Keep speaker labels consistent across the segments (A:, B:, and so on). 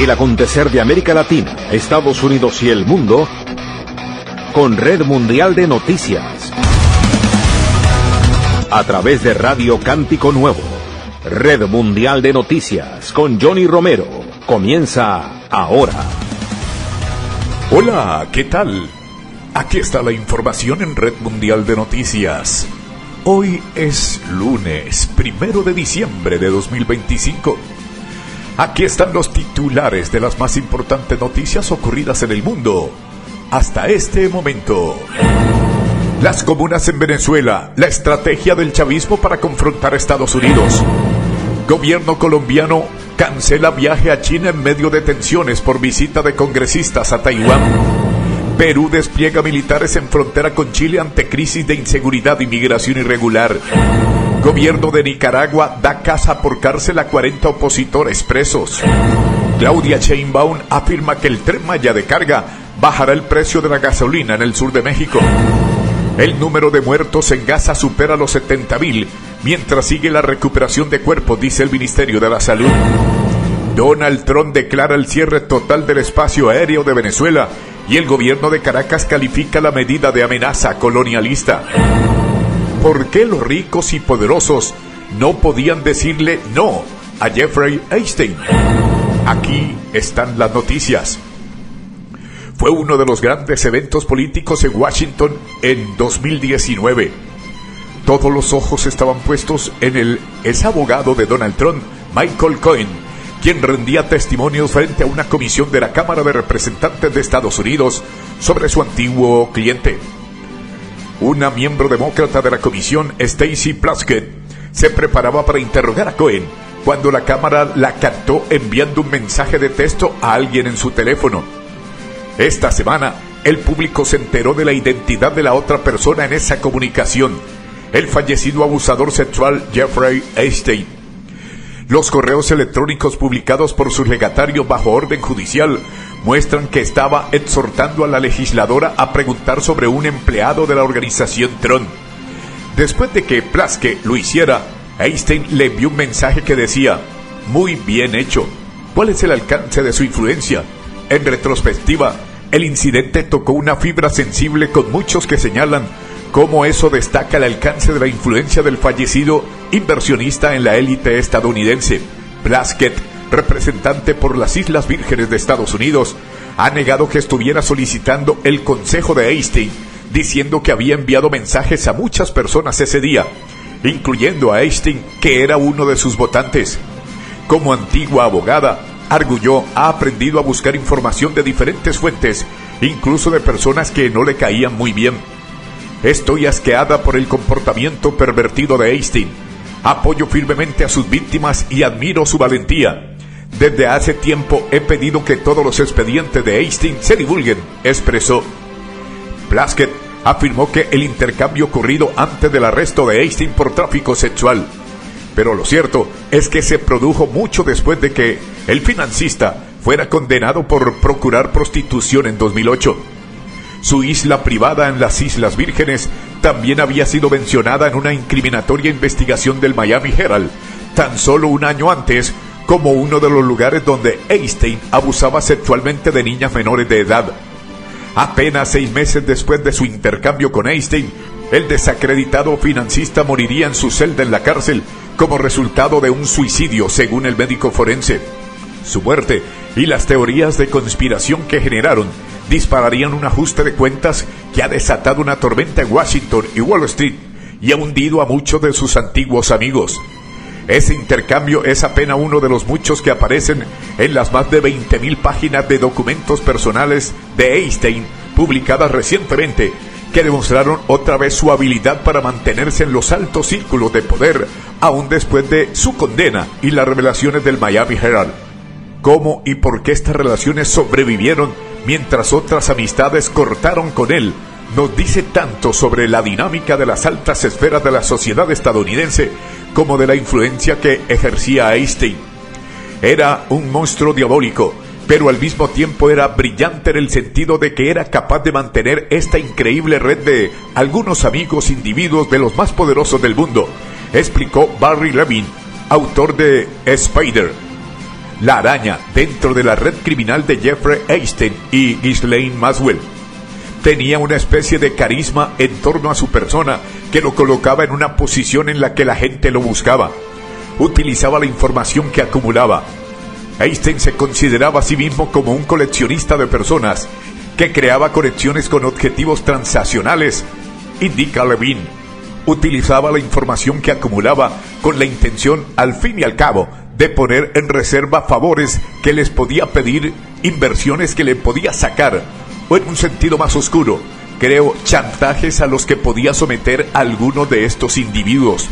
A: El acontecer de América Latina, Estados Unidos y el mundo con Red Mundial de Noticias. A través de Radio Cántico Nuevo. Red Mundial de Noticias con Johnny Romero. Comienza ahora.
B: Hola, ¿qué tal? Aquí está la información en Red Mundial de Noticias. Hoy es lunes, 1 de diciembre de 2025. Aquí están los titulares de las más importantes noticias ocurridas en el mundo hasta este momento. Las comunas en Venezuela, la estrategia del chavismo para confrontar a Estados Unidos. Gobierno colombiano cancela viaje a China en medio de tensiones por visita de congresistas a Taiwán. Perú despliega militares en frontera con Chile ante crisis de inseguridad y migración irregular. Gobierno de Nicaragua da casa por cárcel a 40 opositores presos. Claudia Sheinbaum afirma que el Tren Maya de carga bajará el precio de la gasolina en el sur de México. El número de muertos en Gaza supera los 70,000, mientras sigue la recuperación de cuerpos, dice el Ministerio de la Salud. Donald Trump declara el cierre total del espacio aéreo de Venezuela y el gobierno de Caracas califica la medida de amenaza colonialista. ¿Por qué los ricos y poderosos no podían decirle no a Jeffrey Epstein? Aquí están las noticias. Fue uno de los grandes eventos políticos en Washington en 2019. Todos los ojos estaban puestos en el ex abogado de Donald Trump, Michael Cohen, quien rendía testimonios frente a una comisión de la Cámara de Representantes de Estados Unidos sobre su antiguo cliente. Una miembro demócrata de la comisión, Stacey Plaskett, se preparaba para interrogar a Cohen cuando la Cámara la captó enviando un mensaje de texto a alguien en su teléfono. Esta semana, el público se enteró de la identidad de la otra persona en esa comunicación, el fallecido abusador sexual Jeffrey Epstein. Los correos electrónicos publicados por sus legatarios bajo orden judicial muestran que estaba exhortando a la legisladora a preguntar sobre un empleado de la organización Trump. Después de que Plaskett lo hiciera, Epstein le envió un mensaje que decía: muy bien hecho. ¿Cuál es el alcance de su influencia? En retrospectiva, el incidente tocó una fibra sensible con muchos que señalan cómo eso destaca el alcance de la influencia del fallecido inversionista en la élite estadounidense. Plaskett, representante por las Islas Vírgenes de Estados Unidos, ha negado que estuviera solicitando el consejo de Epstein, diciendo que había enviado mensajes a muchas personas ese día, incluyendo a Epstein, que era uno de sus votantes. Como antigua abogada, arguyó, ha aprendido a buscar información de diferentes fuentes, incluso de personas que no le caían muy bien. Estoy asqueada por el comportamiento pervertido de Epstein. Apoyo firmemente a sus víctimas y admiro su valentía. Desde hace tiempo he pedido que todos los expedientes de Epstein se divulguen, expresó. Plaskett afirmó que el intercambio ocurrido antes del arresto de Epstein por tráfico sexual. Pero lo cierto es que se produjo mucho después de que el financista fuera condenado por procurar prostitución en 2008. Su isla privada en las Islas Vírgenes también había sido mencionada en una incriminatoria investigación del Miami Herald, tan solo un año antes, como uno de los lugares donde Epstein abusaba sexualmente de niñas menores de edad. Apenas 6 meses después de su intercambio con Epstein, el desacreditado financista moriría en su celda en la cárcel como resultado de un suicidio, según el médico forense. Su muerte y las teorías de conspiración que generaron dispararían un ajuste de cuentas que ha desatado una tormenta en Washington y Wall Street y ha hundido a muchos de sus antiguos amigos. Ese intercambio es apenas uno de los muchos que aparecen en las más de 20,000 páginas de documentos personales de Epstein publicadas recientemente, que demostraron otra vez su habilidad para mantenerse en los altos círculos de poder, aún después de su condena y las revelaciones del Miami Herald. ¿Cómo y por qué estas relaciones sobrevivieron mientras otras amistades cortaron con él? Nos dice tanto sobre la dinámica de las altas esferas de la sociedad estadounidense como de la influencia que ejercía Epstein. Era un monstruo diabólico, pero al mismo tiempo era brillante en el sentido de que era capaz de mantener esta increíble red de algunos amigos individuos de los más poderosos del mundo, explicó Barry Levin, autor de Spider. la araña dentro de la red criminal de Jeffrey Epstein y Ghislaine Maxwell. Tenía una especie de carisma en torno a su persona que lo colocaba en una posición en la que la gente lo buscaba. Utilizaba la información que acumulaba. Epstein se consideraba a sí mismo como un coleccionista de personas que creaba conexiones con objetivos transaccionales, indica Levine. Utilizaba la información que acumulaba con la intención, al fin y al cabo, de poner en reserva favores que les podía pedir, inversiones que le podía sacar, o en un sentido más oscuro, creo, chantajes a los que podía someter a alguno de estos individuos.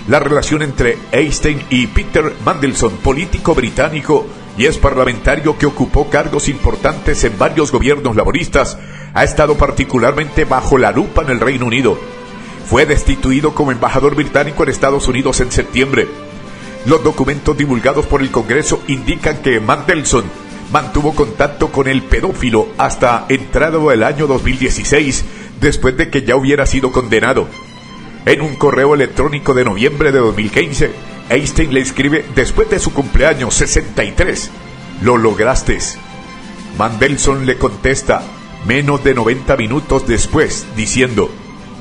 B: La relación entre Epstein y Peter Mandelson, político británico y ex parlamentario que ocupó cargos importantes en varios gobiernos laboristas, ha estado particularmente bajo la lupa en el Reino Unido. Fue destituido como embajador británico en Estados Unidos en septiembre. Los documentos divulgados por el Congreso indican que Mandelson mantuvo contacto con el pedófilo hasta entrado el año 2016, después de que ya hubiera sido condenado. En un correo electrónico de noviembre de 2015, Epstein le escribe después de su cumpleaños 63, «Lo lograste». Mandelson le contesta menos de 90 minutos después, diciendo,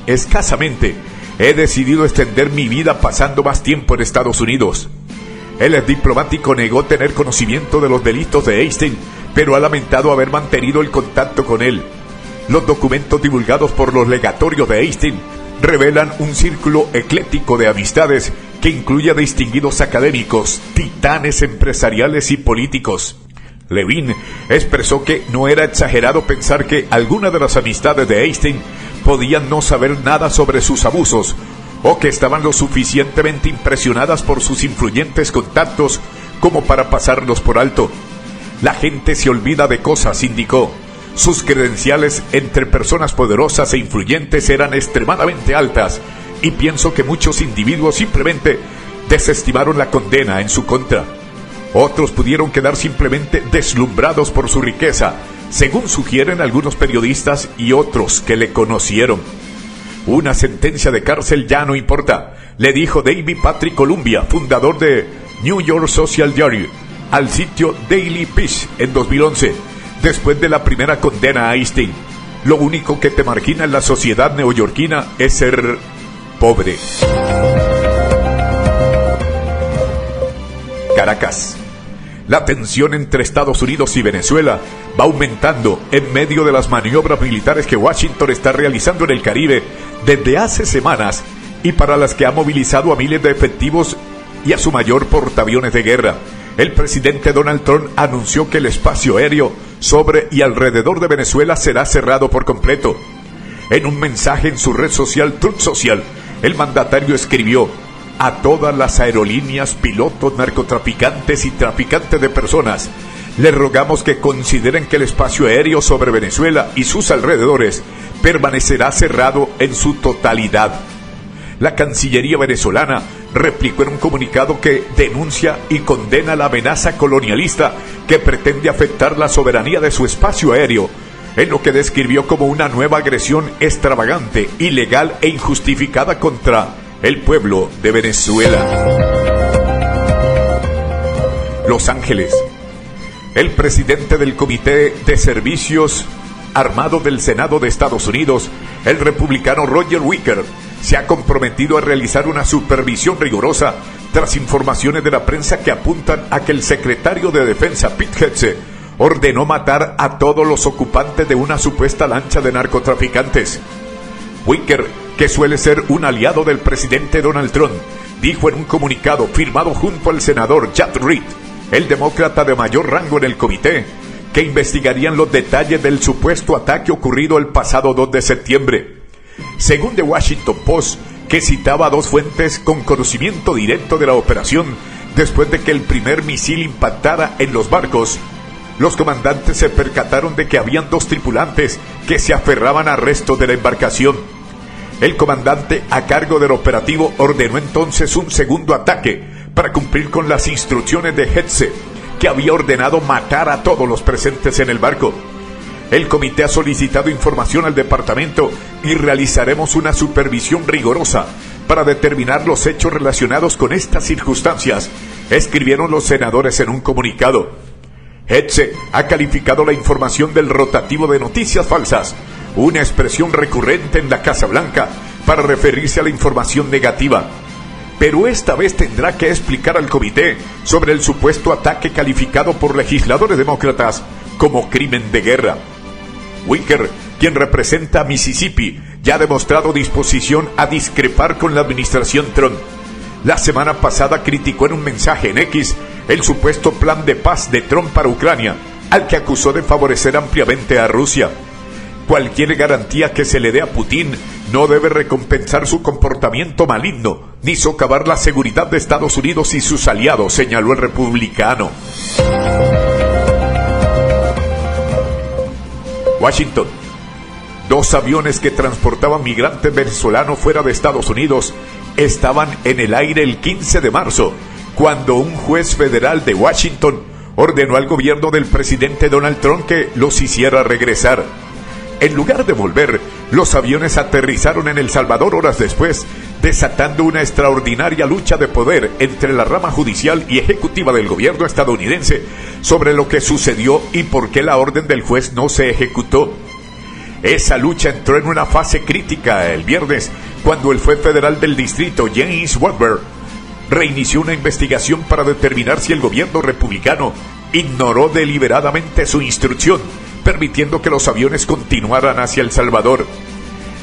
B: «Escasamente, he decidido extender mi vida pasando más tiempo en Estados Unidos». El diplomático negó tener conocimiento de los delitos de Epstein, pero ha lamentado haber mantenido el contacto con él. Los documentos divulgados por los legatorios de Epstein revelan un círculo ecléctico de amistades que incluye a distinguidos académicos, titanes empresariales y políticos. Levine expresó que no era exagerado pensar que algunas de las amistades de Epstein podían no saber nada sobre sus abusos, o que estaban lo suficientemente impresionadas por sus influyentes contactos como para pasarlos por alto. La gente se olvida de cosas, indicó. Sus credenciales entre personas poderosas e influyentes eran extremadamente altas, y pienso que muchos individuos simplemente desestimaron la condena en su contra. Otros pudieron quedar simplemente deslumbrados por su riqueza, según sugieren algunos periodistas y otros que le conocieron. Una sentencia de cárcel ya no importa, le dijo David Patrick Columbia, fundador de New York Social Diary, al sitio Daily Beast en 2011, después de la primera condena a Epstein. Lo único que te margina en la sociedad neoyorquina es ser pobre. Caracas. La tensión entre Estados Unidos y Venezuela va aumentando en medio de las maniobras militares que Washington está realizando en el Caribe desde hace semanas y para las que ha movilizado a miles de efectivos y a su mayor portaaviones de guerra. El presidente Donald Trump anunció que el espacio aéreo sobre y alrededor de Venezuela será cerrado por completo. En un mensaje en su red social Truth Social, el mandatario escribió: a todas las aerolíneas, pilotos, narcotraficantes y traficantes de personas, les rogamos que consideren que el espacio aéreo sobre Venezuela y sus alrededores permanecerá cerrado en su totalidad. La Cancillería venezolana replicó en un comunicado que denuncia y condena la amenaza colonialista que pretende afectar la soberanía de su espacio aéreo, en lo que describió como una nueva agresión extravagante, ilegal e injustificada contra el pueblo de Venezuela. Los Ángeles. El presidente del Comité de Servicios Armados del Senado de Estados Unidos, el republicano Roger Wicker, se ha comprometido a realizar una supervisión rigurosa tras informaciones de la prensa que apuntan a que el secretario de Defensa, Pete Hegseth, ordenó matar a todos los ocupantes de una supuesta lancha de narcotraficantes. Wicker, que suele ser un aliado del presidente Donald Trump, dijo en un comunicado firmado junto al senador Chad Reed, el demócrata de mayor rango en el comité, que investigarían los detalles del supuesto ataque ocurrido el pasado 2 de septiembre. Según The Washington Post, que citaba a dos fuentes con conocimiento directo de la operación, después de que el primer misil impactara en los barcos, los comandantes se percataron de que habían dos tripulantes que se aferraban a restos de la embarcación. El comandante a cargo del operativo ordenó entonces un segundo ataque para cumplir con las instrucciones de Hegseth, que había ordenado matar a todos los presentes en el barco. El comité ha solicitado información al departamento y realizaremos una supervisión rigurosa para determinar los hechos relacionados con estas circunstancias escribieron los senadores en un comunicado. Hetze ha calificado la información del rotativo de noticias falsas, una expresión recurrente en la Casa Blanca para referirse a la información negativa. Pero esta vez tendrá que explicar al comité sobre el supuesto ataque calificado por legisladores demócratas como crimen de guerra. Wicker, quien representa a Mississippi, ya ha demostrado disposición a discrepar con la administración Trump. La semana pasada criticó en un mensaje en X el supuesto plan de paz de Trump para Ucrania, al que acusó de favorecer ampliamente a Rusia. Cualquier garantía que se le dé a Putin no debe recompensar su comportamiento maligno, ni socavar la seguridad de Estados Unidos y sus aliados, señaló el republicano. Washington. 2 aviones que transportaban migrantes venezolanos fuera de Estados Unidos estaban en el aire el 15 de marzo, cuando un juez federal de Washington ordenó al gobierno del presidente Donald Trump que los hiciera regresar. En lugar de volver, los aviones aterrizaron en El Salvador horas después, desatando una extraordinaria lucha de poder entre la rama judicial y ejecutiva del gobierno estadounidense sobre lo que sucedió y por qué la orden del juez no se ejecutó. Esa lucha entró en una fase crítica el viernes, cuando el juez federal del distrito, James Weber, reinició una investigación para determinar si el gobierno republicano ignoró deliberadamente su instrucción, permitiendo que los aviones continuaran hacia El Salvador.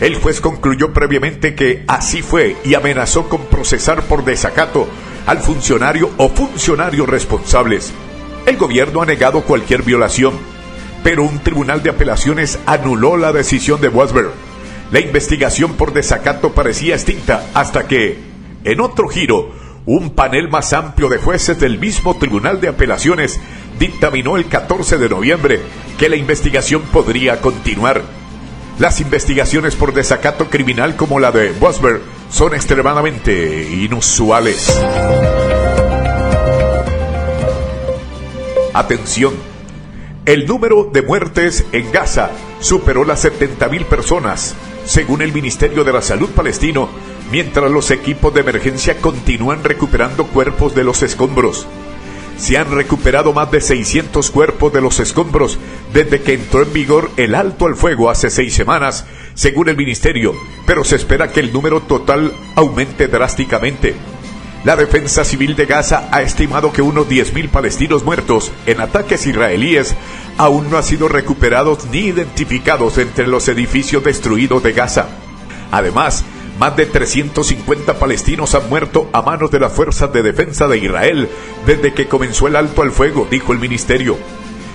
B: El juez concluyó previamente que así fue y amenazó con procesar por desacato al funcionario o funcionarios responsables. El gobierno ha negado cualquier violación, pero un tribunal de apelaciones anuló la decisión de Weber. La investigación por desacato parecía extinta hasta que, en otro giro, un panel más amplio de jueces del mismo tribunal de apelaciones dictaminó el 14 de noviembre que la investigación podría continuar. Las investigaciones por desacato criminal como la de Weber son extremadamente inusuales. Atención. El número de muertes en Gaza superó las 70.000 personas, según el Ministerio de la Salud palestino, mientras los equipos de emergencia continúan recuperando cuerpos de los escombros. Se han recuperado más de 600 cuerpos de los escombros desde que entró en vigor el alto al fuego hace 6 semanas, según el ministerio, pero se espera que el número total aumente drásticamente. La Defensa Civil de Gaza ha estimado que unos 10.000 palestinos muertos en ataques israelíes aún no han sido recuperados ni identificados entre los edificios destruidos de Gaza. Además, más de 350 palestinos han muerto a manos de las fuerzas de defensa de Israel desde que comenzó el alto al fuego, dijo el ministerio.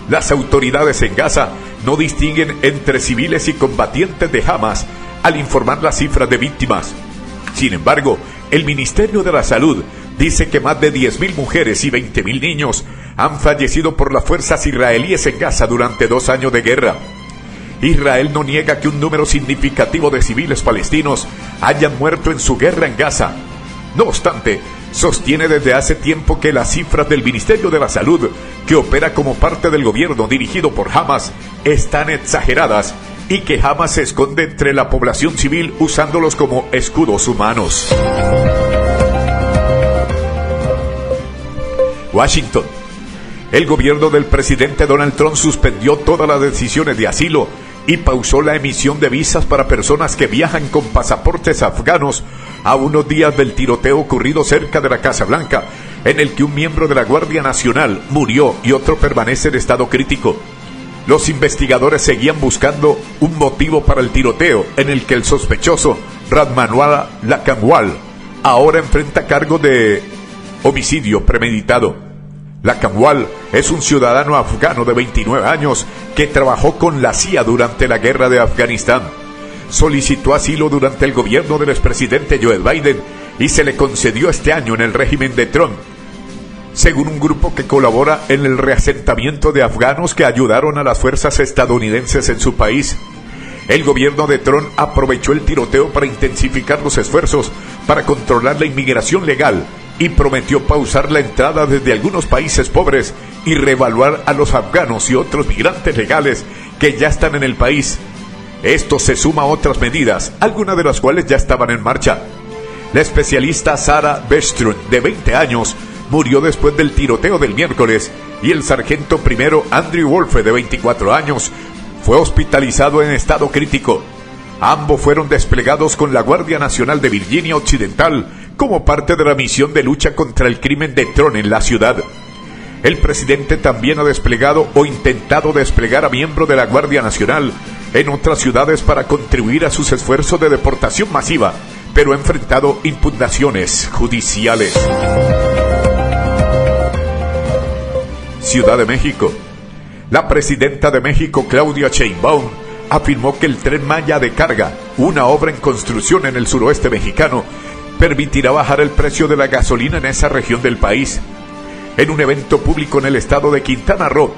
B: Las autoridades en Gaza no distinguen entre civiles y combatientes de Hamas al informar las cifras de víctimas. Sin embargo, el Ministerio de la Salud dice que más de 10.000 mujeres y 20.000 niños han fallecido por las fuerzas israelíes en Gaza durante 2 años de guerra. Israel no niega que un número significativo de civiles palestinos hayan muerto en su guerra en Gaza. No obstante, sostiene desde hace tiempo que las cifras del Ministerio de la Salud, que opera como parte del gobierno dirigido por Hamas, están exageradas y que Hamas se esconde entre la población civil usándolos como escudos humanos. Washington. El gobierno del presidente Donald Trump suspendió todas las decisiones de asilo y pausó la emisión de visas para personas que viajan con pasaportes afganos a unos días del tiroteo ocurrido cerca de la Casa Blanca, en el que un miembro de la Guardia Nacional murió y otro permanece en estado crítico. Los investigadores seguían buscando un motivo para el tiroteo, en el que el sospechoso, Radmanwala Lakanwal, ahora enfrenta cargo de homicidio premeditado. Lakanwal es un ciudadano afgano de 29 años que trabajó con la CIA durante la guerra de Afganistán. Solicitó asilo durante el gobierno del expresidente Joe Biden y se le concedió este año en el régimen de Trump, según un grupo que colabora en el reasentamiento de afganos que ayudaron a las fuerzas estadounidenses en su país. El gobierno de Trump aprovechó el tiroteo para intensificar los esfuerzos para controlar la inmigración legal y prometió pausar la entrada desde algunos países pobres y reevaluar a los afganos y otros migrantes legales que ya están en el país. Esto se suma a otras medidas, algunas de las cuales ya estaban en marcha. La especialista Sarah Bergström, de 20 años, murió después del tiroteo del miércoles y el sargento primero Andrew Wolfe, de 24 años, fue hospitalizado en estado crítico. Ambos fueron desplegados con la Guardia Nacional de Virginia Occidental como parte de la misión de lucha contra el crimen de Tron en la ciudad. El presidente también ha desplegado o intentado desplegar a miembros de la Guardia Nacional en otras ciudades para contribuir a sus esfuerzos de deportación masiva, pero ha enfrentado impugnaciones judiciales. Ciudad de México. La presidenta de México, Claudia Sheinbaum, afirmó que el Tren Maya de carga, una obra en construcción en el suroeste mexicano, permitirá bajar el precio de la gasolina en esa región del país. En un evento público en el estado de Quintana Roo,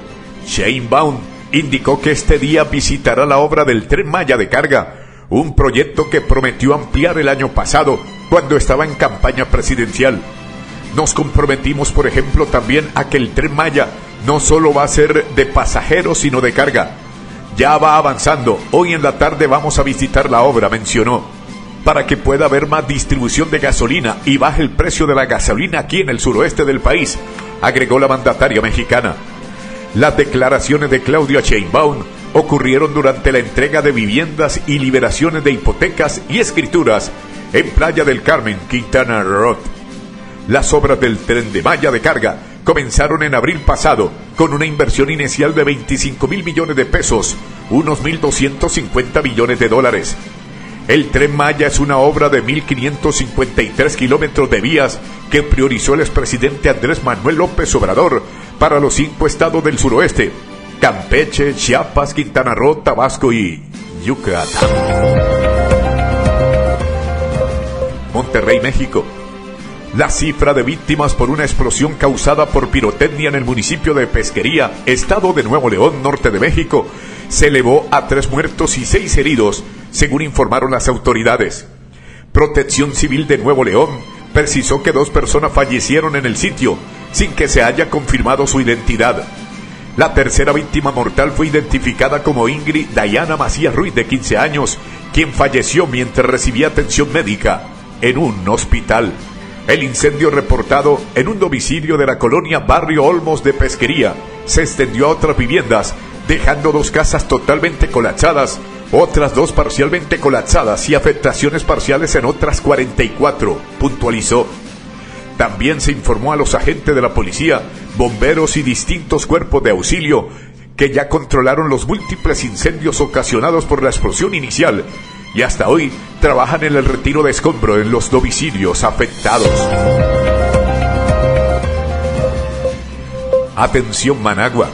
B: Sheinbaum indicó que este día visitará la obra del Tren Maya de carga, un proyecto que prometió ampliar el año pasado cuando estaba en campaña presidencial. Nos comprometimos, por ejemplo, también a que el Tren Maya no solo va a ser de pasajeros, sino de carga. Ya va avanzando. Hoy en la tarde vamos a visitar la obra, mencionó, para que pueda haber más distribución de gasolina y baje el precio de la gasolina aquí en el suroeste del país, agregó la mandataria mexicana. Las declaraciones de Claudia Sheinbaum ocurrieron durante la entrega de viviendas y liberaciones de hipotecas y escrituras en Playa del Carmen, Quintana Roo. Las obras del Tren de Maya de carga comenzaron en abril pasado con una inversión inicial de 25,000 millones de pesos, unos 1.250 millones de dólares. El Tren Maya es una obra de 1.553 kilómetros de vías que priorizó el expresidente Andrés Manuel López Obrador para los 5 estados del suroeste: Campeche, Chiapas, Quintana Roo, Tabasco y Yucatán. Monterrey, México. La cifra de víctimas por una explosión causada por pirotecnia en el municipio de Pesquería, estado de Nuevo León, norte de México, se elevó a 3 muertos y 6 heridos, según informaron las autoridades. Protección Civil de Nuevo León precisó que 2 personas fallecieron en el sitio, sin que se haya confirmado su identidad. La tercera víctima mortal fue identificada como Ingrid Dayana Macías Ruiz, de 15 años, quien falleció mientras recibía atención médica en un hospital. El incendio, reportado en un domicilio de la colonia Barrio Olmos de Pesquería, se extendió a otras viviendas, dejando 2 casas totalmente colapsadas, otras 2 parcialmente colapsadas y afectaciones parciales en otras 44, puntualizó. También se informó a los agentes de la policía, bomberos y distintos cuerpos de auxilio que ya controlaron los múltiples incendios ocasionados por la explosión inicial y hasta hoy trabajan en el retiro de escombro en los domicilios afectados. Atención, Managua.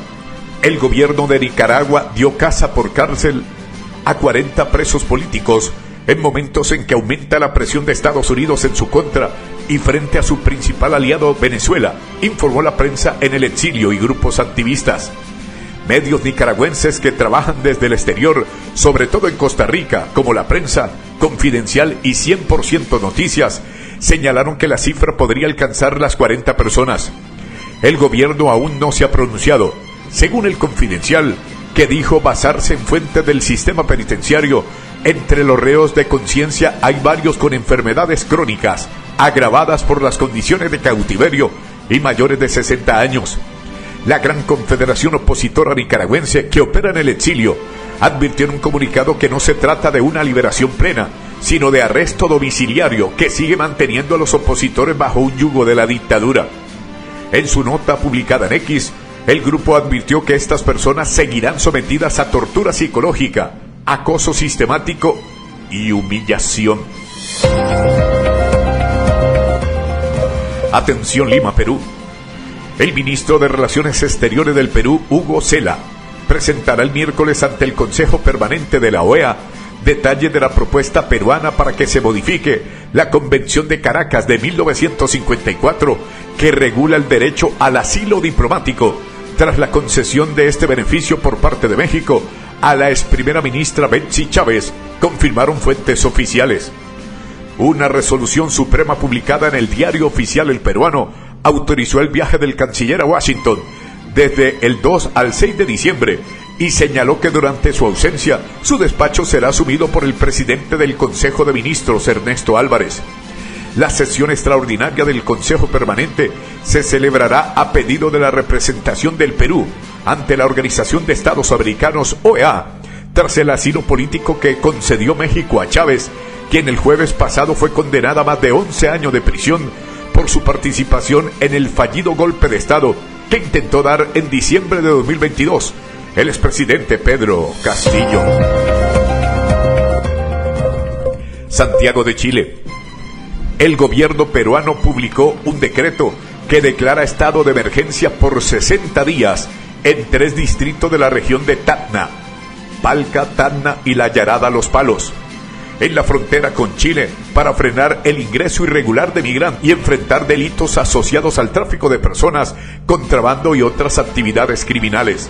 B: El gobierno de Nicaragua dio casa por cárcel a 40 presos políticos en momentos en que aumenta la presión de Estados Unidos en su contra y frente a su principal aliado Venezuela, informó la prensa en el exilio y grupos activistas. Medios nicaragüenses que trabajan desde el exterior, sobre todo en Costa Rica, como La Prensa, Confidencial y 100% Noticias, señalaron que la cifra podría alcanzar las 40 personas. El gobierno aún no se ha pronunciado, según el Confidencial, que dijo basarse en fuentes del sistema penitenciario. Entre los reos de conciencia hay varios con enfermedades crónicas, agravadas por las condiciones de cautiverio y mayores de 60 años. La Gran Confederación Opositora Nicaragüense, que opera en el exilio, advirtió en un comunicado que no se trata de una liberación plena, sino de arresto domiciliario que sigue manteniendo a los opositores bajo un yugo de la dictadura. En su nota publicada en X, el grupo advirtió que estas personas seguirán sometidas a tortura psicológica, acoso sistemático y humillación. Atención, Lima, Perú. El ministro de Relaciones Exteriores del Perú, Hugo Cela, presentará el miércoles ante el Consejo Permanente de la OEA detalles de la propuesta peruana para que se modifique la Convención de Caracas de 1954, que regula el derecho al asilo diplomático, tras la concesión de este beneficio por parte de México a la ex primera ministra Betsy Chávez, confirmaron fuentes oficiales. Una resolución suprema publicada en el Diario Oficial El Peruano autorizó el viaje del canciller a Washington desde el 2 al 6 de diciembre y señaló que durante su ausencia su despacho será asumido por el presidente del Consejo de Ministros, Ernesto Álvarez. La sesión extraordinaria del Consejo Permanente se celebrará a pedido de la representación del Perú ante la Organización de Estados Americanos, OEA, tras el asilo político que concedió México a Chávez, quien el jueves pasado fue condenada a más de 11 años de prisión por su participación en el fallido golpe de Estado que intentó dar en diciembre de 2022 el expresidente Pedro Castillo. Santiago de Chile. El gobierno peruano publicó un decreto que declara estado de emergencia por 60 días en 3 distritos de la región de Tacna, Palca, Tacna y La Yarada Los Palos, en la frontera con Chile, para frenar el ingreso irregular de migrantes y enfrentar delitos asociados al tráfico de personas, contrabando y otras actividades criminales.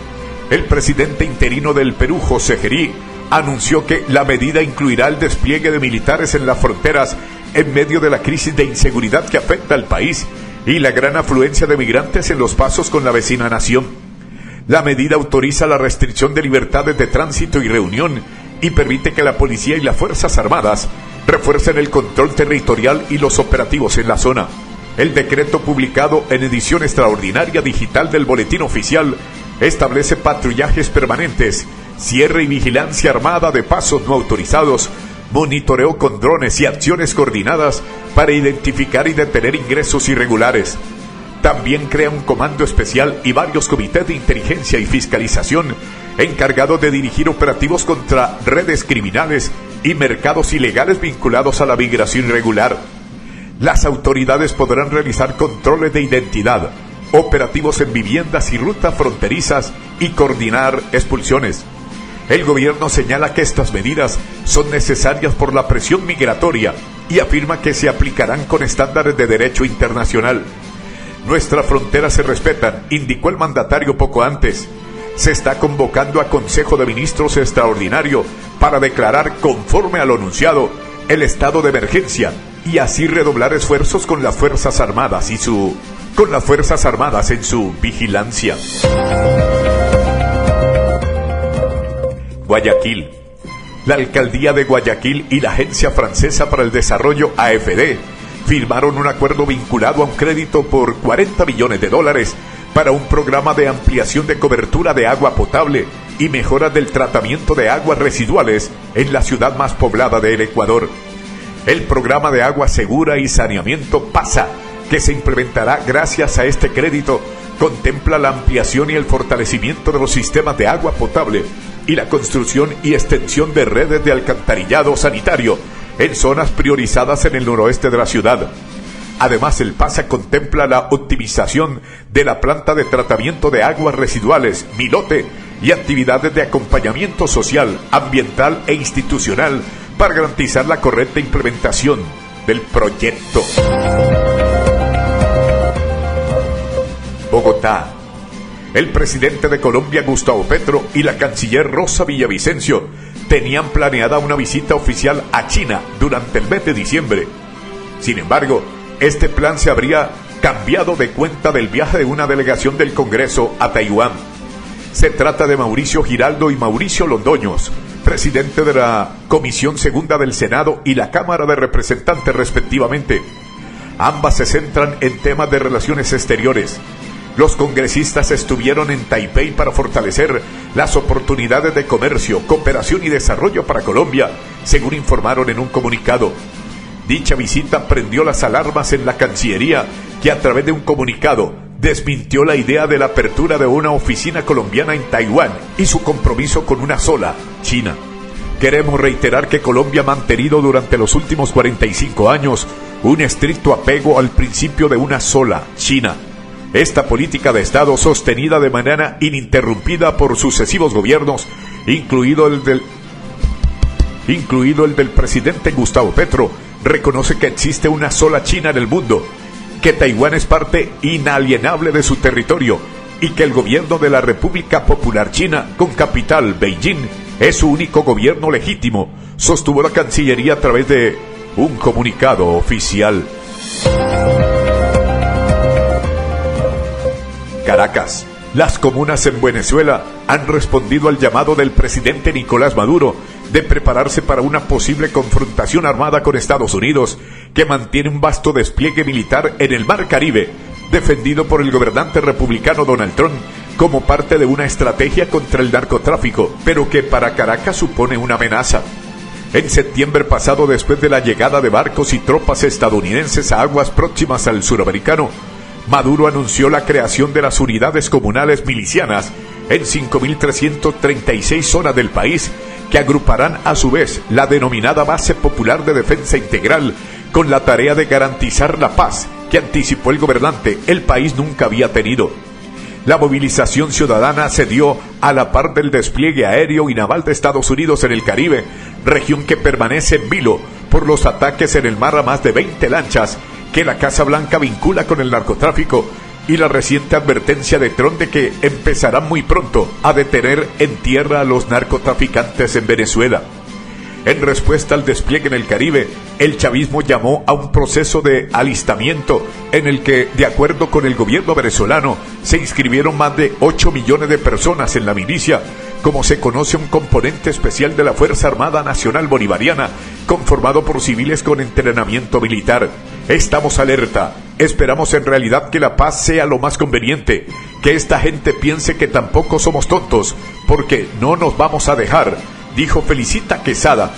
B: El presidente interino del Perú, José Gerí, anunció que la medida incluirá el despliegue de militares en las fronteras en medio de la crisis de inseguridad que afecta al país y la gran afluencia de migrantes en los pasos con la vecina nación. La medida autoriza la restricción de libertades de tránsito y reunión y permite que la policía y las Fuerzas Armadas refuercen el control territorial y los operativos en la zona. El decreto, publicado en edición extraordinaria digital del Boletín Oficial, establece patrullajes permanentes, cierre y vigilancia armada de pasos no autorizados, monitoreo con drones y acciones coordinadas para identificar y detener ingresos irregulares. También crea un comando especial y varios comités de inteligencia y fiscalización encargados de dirigir operativos contra redes criminales y mercados ilegales vinculados a la migración irregular. Las autoridades podrán realizar controles de identidad, operativos en viviendas y rutas fronterizas y coordinar expulsiones. El gobierno señala que estas medidas son necesarias por la presión migratoria y afirma que se aplicarán con estándares de derecho internacional. Nuestras fronteras se respetan, indicó el mandatario poco antes. Se está convocando a Consejo de Ministros extraordinario para declarar, conforme a lo anunciado, el estado de emergencia y así redoblar esfuerzos con las Fuerzas Armadas en su vigilancia. Guayaquil. La alcaldía de Guayaquil y la Agencia Francesa para el Desarrollo, AFD, firmaron un acuerdo vinculado a un crédito por $40 millones para un programa de ampliación de cobertura de agua potable y mejora del tratamiento de aguas residuales en la ciudad más poblada del Ecuador. El programa de agua segura y saneamiento PASA, que se implementará gracias a este crédito, contempla la ampliación y el fortalecimiento de los sistemas de agua potable y la construcción y extensión de redes de alcantarillado sanitario en zonas priorizadas en el noroeste de la ciudad. Además, el PASA contempla la optimización de la planta de tratamiento de aguas residuales, Milote, y actividades de acompañamiento social, ambiental e institucional para garantizar la correcta implementación del proyecto. Bogotá. El presidente de Colombia, Gustavo Petro, y la canciller Rosa Villavicencio tenían planeada una visita oficial a China durante el mes de diciembre. Sin embargo, este plan se habría cambiado de cuenta del viaje de una delegación del Congreso a Taiwán. Se trata de Mauricio Giraldo y Mauricio Londoños, presidente de la Comisión Segunda del Senado y la Cámara de Representantes respectivamente. Ambas se centran en temas de relaciones exteriores. Los congresistas estuvieron en Taipei para fortalecer las oportunidades de comercio, cooperación y desarrollo para Colombia, según informaron en un comunicado. Dicha visita prendió las alarmas en la Cancillería, que a través de un comunicado desmintió la idea de la apertura de una oficina colombiana en Taiwán y su compromiso con una sola, China. Queremos reiterar que Colombia ha mantenido durante los últimos 45 años un estricto apego al principio de una sola, China. Esta política de Estado, sostenida de manera ininterrumpida por sucesivos gobiernos, incluido el del presidente Gustavo Petro, reconoce que existe una sola China en el mundo, que Taiwán es parte inalienable de su territorio y que el gobierno de la República Popular China, con capital Beijing, es su único gobierno legítimo, sostuvo la Cancillería a través de un comunicado oficial. Caracas. Las comunas en Venezuela han respondido al llamado del presidente Nicolás Maduro de prepararse para una posible confrontación armada con Estados Unidos, que mantiene un vasto despliegue militar en el Mar Caribe, defendido por el gobernante republicano Donald Trump como parte de una estrategia contra el narcotráfico, pero que para Caracas supone una amenaza. En septiembre pasado, después de la llegada de barcos y tropas estadounidenses a aguas próximas al suramericano, Maduro anunció la creación de las unidades comunales milicianas en 5.336 zonas del país, que agruparán a su vez la denominada Base Popular de Defensa Integral, con la tarea de garantizar la paz que anticipó el gobernante el país nunca había tenido. La movilización ciudadana se dio a la par del despliegue aéreo y naval de Estados Unidos en el Caribe, región que permanece en vilo por los ataques en el mar a más de 20 lanchas que la Casa Blanca vincula con el narcotráfico, y la reciente advertencia de Trump de que empezarán muy pronto a detener en tierra a los narcotraficantes en Venezuela. En respuesta al despliegue en el Caribe, el chavismo llamó a un proceso de alistamiento en el que, de acuerdo con el gobierno venezolano, se inscribieron más de 8 millones de personas en la milicia, como se conoce, un componente especial de la Fuerza Armada Nacional Bolivariana, conformado por civiles con entrenamiento militar. Estamos alerta, esperamos en realidad que la paz sea lo más conveniente, que esta gente piense que tampoco somos tontos, porque no nos vamos a dejar, dijo Felicita Quesada,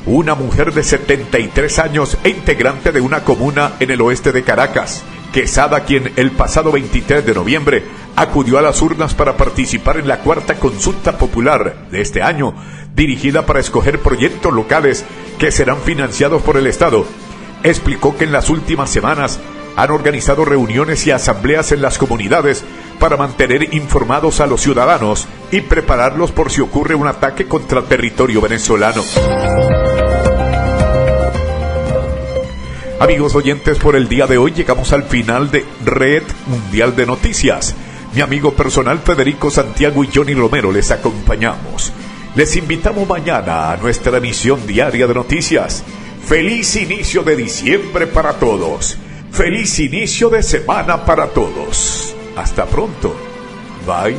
B: una mujer de 73 años e integrante de una comuna en el oeste de Caracas. Quesada, quien el pasado 23 de noviembre acudió a las urnas para participar en la cuarta consulta popular de este año, dirigida para escoger proyectos locales que serán financiados por el Estado, explicó que en las últimas semanas han organizado reuniones y asambleas en las comunidades para mantener informados a los ciudadanos y prepararlos por si ocurre un ataque contra el territorio venezolano. Amigos oyentes, por el día de hoy llegamos al final de Red Mundial de Noticias. Mi amigo personal Federico Santiago y Johnny Romero les acompañamos. Les invitamos mañana a nuestra emisión diaria de noticias. Feliz inicio de diciembre para todos. Feliz inicio de semana para todos. Hasta pronto. Bye.